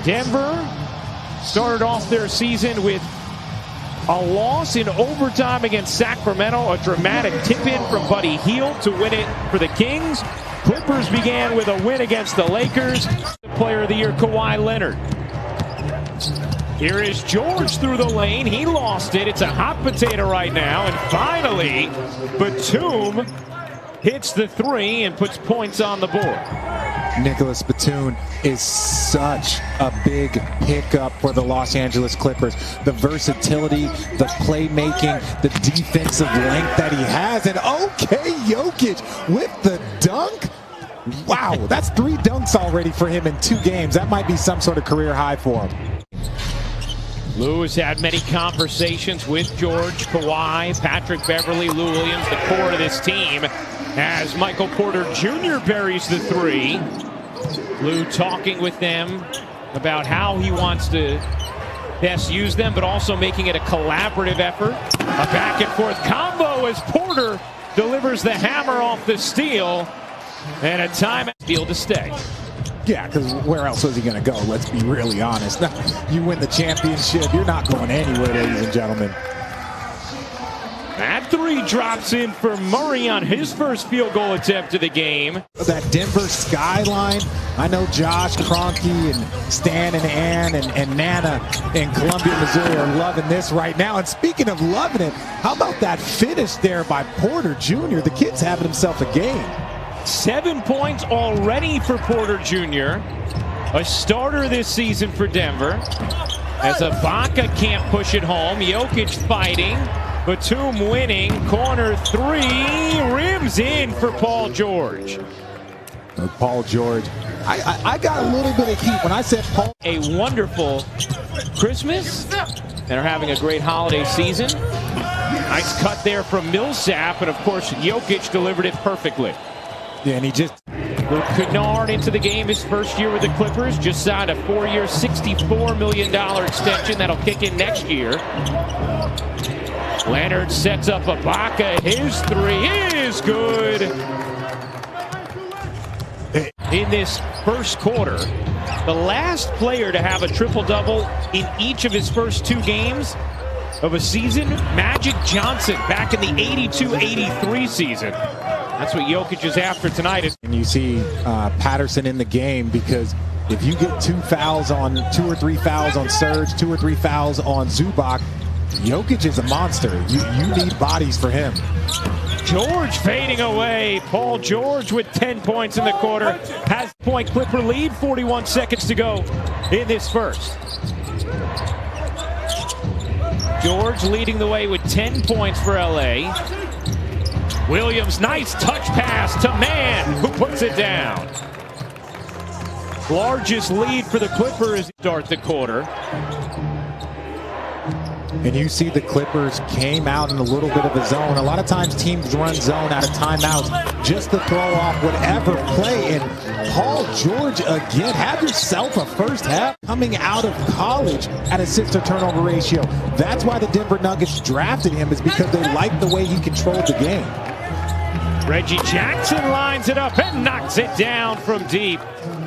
Denver started off their season with a loss in overtime against Sacramento, a dramatic tip-in from Buddy Hield to win it for the Kings. Clippers began with a win against the Lakers. Player of the Year, Kawhi Leonard. Here is George through the lane. He lost it. It's a hot potato right now. And finally, Batum hits the three and puts points on the board. Nicholas Batum is such a big pickup for the Los Angeles Clippers. The versatility, the playmaking, the defensive length that he has. And okay, Jokic with the dunk. Wow, that's 3 dunks already for him in 2 games. That might be some sort of career high for him. Lou has had many conversations with George, Kawhi, Patrick Beverly, Lou Williams, the core of this team, as Michael Porter Jr. buries the 3. Lou talking with them about how he wants to best use them, but also making it a collaborative effort. A back and forth combo as Porter delivers the hammer off the steal, and a timeout. Steal to stay. Yeah, because where else was he going to go? Let's be really honest. You win the championship, you're not going anywhere, ladies and gentlemen. That 3 drops in for Murray on his first field goal attempt of the game. That Denver skyline, I know Josh, Kroenke, and Stan and Ann and Nana in Columbia, Missouri are loving this right now. And speaking of loving it, how about that finish there by Porter Jr.? The kid's having himself a game. 7 points already for Porter Jr., a starter this season for Denver. As Ibaka can't push it home, Jokic fighting. Batum winning, corner 3, rims in for Paul George. Paul George, I got a little bit of heat when I said Paul. A wonderful Christmas, and are having a great holiday season. Nice cut there from Millsap, and of course Jokic delivered it perfectly. Yeah, and he just... Luke Kennard into the game his first year with the Clippers. Just signed a 4-year, $64 million extension that'll kick in next year. Leonard sets up Ibaka. His 3 is good. In this first quarter, the last player to have a triple-double in each of his first 2 games of a season, Magic Johnson, back in the 82-83 season. That's what Jokic is after tonight. And you see Patterson in the game, because if you get 2 or 3 fouls on Serge, 2 or 3 fouls on Zubac, Jokic is a monster. You need bodies for him. George fading away. Paul George with 10 points in the quarter. Has point Clipper lead. 41 seconds to go in this first. George leading the way with 10 points for LA. Williams, nice touch pass to Mann, who puts it down. Largest lead for the Clippers start the quarter. And you see the Clippers came out in a little bit of a zone. A lot of times teams run zone out of timeouts just to throw off whatever play. And Paul George again, have yourself a first half coming out of college at assist to turnover ratio. That's why the Denver Nuggets drafted him, is because they liked the way he controlled the game. Reggie Jackson lines it up and knocks it down from deep.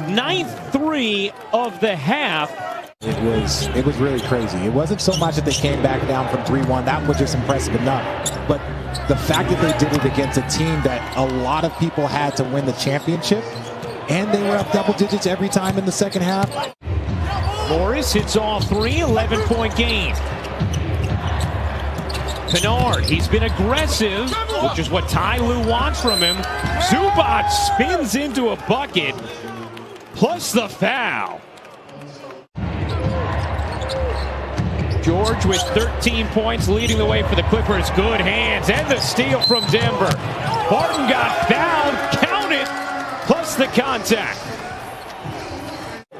9th 3 of the half. It was really crazy. It wasn't so much that they came back down from 3-1. That was just impressive enough. But the fact that they did it against a team that a lot of people had to win the championship, and they were up double digits every time in the second half. Morris hits all 3, 11-point game. Kennard, he's been aggressive, which is what Ty Lue wants from him. Zubac spins into a bucket, plus the foul. George with 13 points, leading the way for the Clippers. Good hands, and the steal from Denver. Barton got fouled, count it, plus the contact.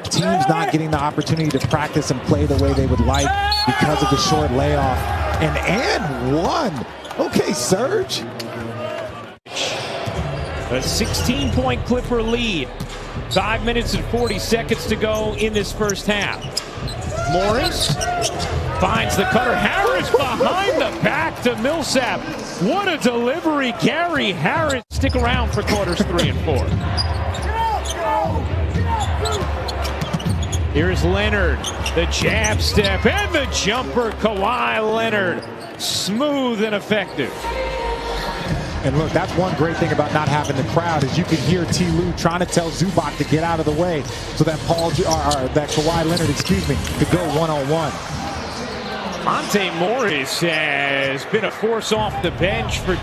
Teams not getting the opportunity to practice and play the way they would like because of the short layoff. And one. Okay, Serge. A 16-point Clipper lead. 5 minutes and 40 seconds to go in this first half. Morris finds the cutter. Harris behind the back to Millsap. What a delivery. Gary Harris. Stick around for quarters 3 and 4. Here's Leonard, the jab step and the jumper. Kawhi Leonard, smooth and effective. And look, that's one great thing about not having the crowd is you can hear T. Lue trying to tell Zubac to get out of the way so that that Kawhi Leonard, could go one-on-one. Monte Morris has been a force off the bench for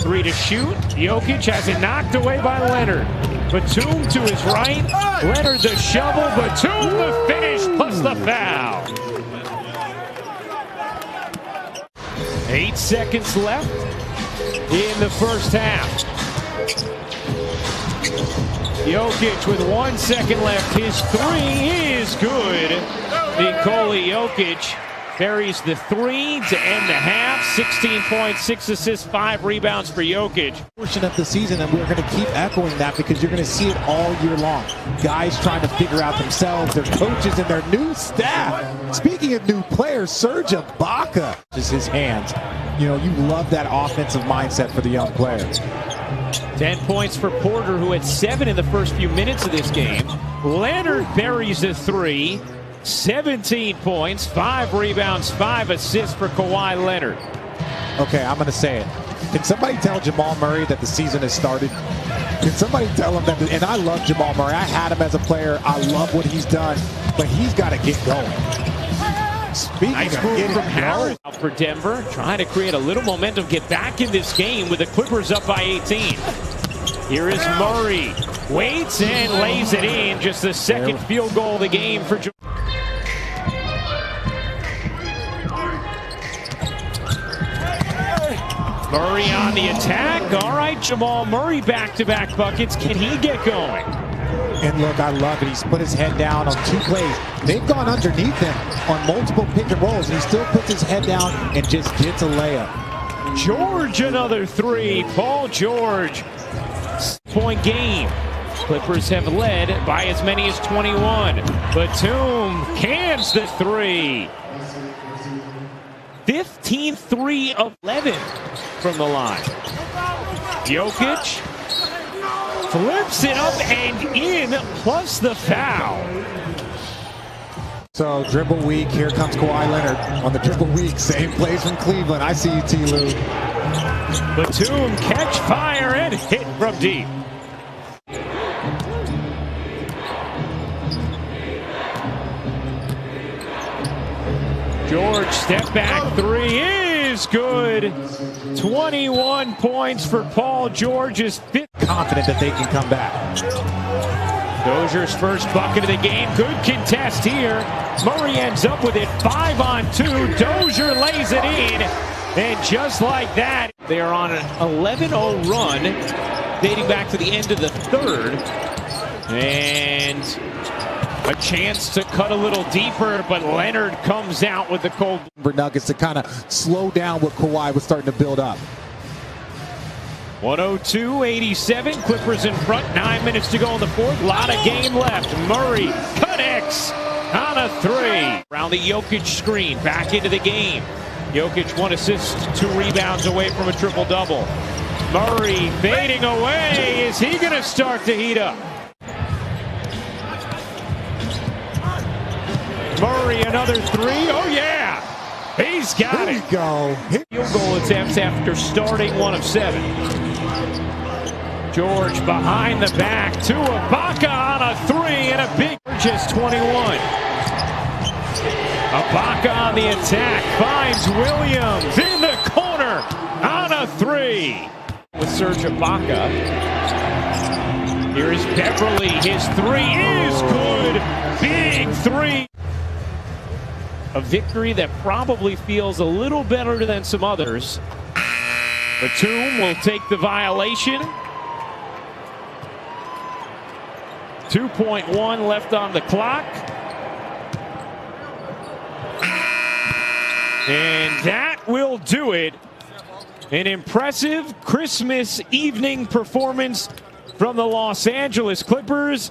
3 to shoot. Jokic has it knocked away by Leonard. Batum to his right. Leonard the shovel. Batum the finish plus the foul. 8 seconds left in the first half. Jokic with 1 second left. His 3 is good. Nikola Jokic buries the 3 to end the half. 16 points, 6 assists, 5 rebounds for Jokic. Portion of the season, and we're going to keep echoing that because you're going to see it all year long. Guys trying to figure out themselves, their coaches, and their new staff. Speaking of new players, Serge Ibaka is his hands. You know, you love that offensive mindset for the young players. 10 points for Porter, who had 7 in the first few minutes of this game. Leonard buries the 3. 17 points, 5 rebounds, 5 assists for Kawhi Leonard. Okay, I'm going to say it. Can somebody tell Jamal Murray that the season has started? Can somebody tell him that? And I love Jamal Murray. I had him as a player. I love what he's done, but he's got to get going. Speaking nice of move getting from Harris out for Denver, trying to create a little momentum, get back in this game with the Clippers up by 18. Here is Murray, waits and lays it in. Just the second field goal of the game for Jamal. Murray on the attack. All right, Jamal Murray back-to-back buckets. Can he get going? And look, I love it. He's put his head down on 2 plays. They've gone underneath him on multiple pick and rolls, and he still puts his head down and just gets a layup. George, another 3. Paul George, point game. Clippers have led by as many as 21. Batum cans the 3. 15 3 of 11 from the line. Jokic flips it up and in, plus the foul. So dribble weak. Here comes Kawhi Leonard on the dribble weak. Same plays from Cleveland. I see you, T. Lue. Batum catch fire and hit from deep. George step back 3 is good. 21 points for Paul George. Is confident that they can come back. Dozier's first bucket of the game. Good contest here. Murray ends up with it 5 on 2. Dozier lays it in. And just like that, they are on an 11-0 run dating back to the end of the 3rd. And a chance to cut a little deeper, but Leonard comes out with the cold. Nuggets to kind of slow down what Kawhi was starting to build up. 102-87, Clippers in front, 9 minutes to go in the 4th. Lot of game left. Murray connects on a 3. Around the Jokic screen, back into the game. Jokic 1 assist, 2 rebounds away from a triple-double. Murray fading away. Is he going to start to heat up? Murray, another 3. Oh, yeah. He's got it. There you go. Field goal attempts after starting 1 of 7. George behind the back to Ibaka on a 3 and a big just 21. Ibaka on the attack finds Williams in the corner on a 3. With Serge Ibaka. Here is Beverly. His 3 is good. Big 3. A victory that probably feels a little better than some others. Batum will take the violation. 2.1 left on the clock. And that will do it. An impressive Christmas evening performance from the Los Angeles Clippers.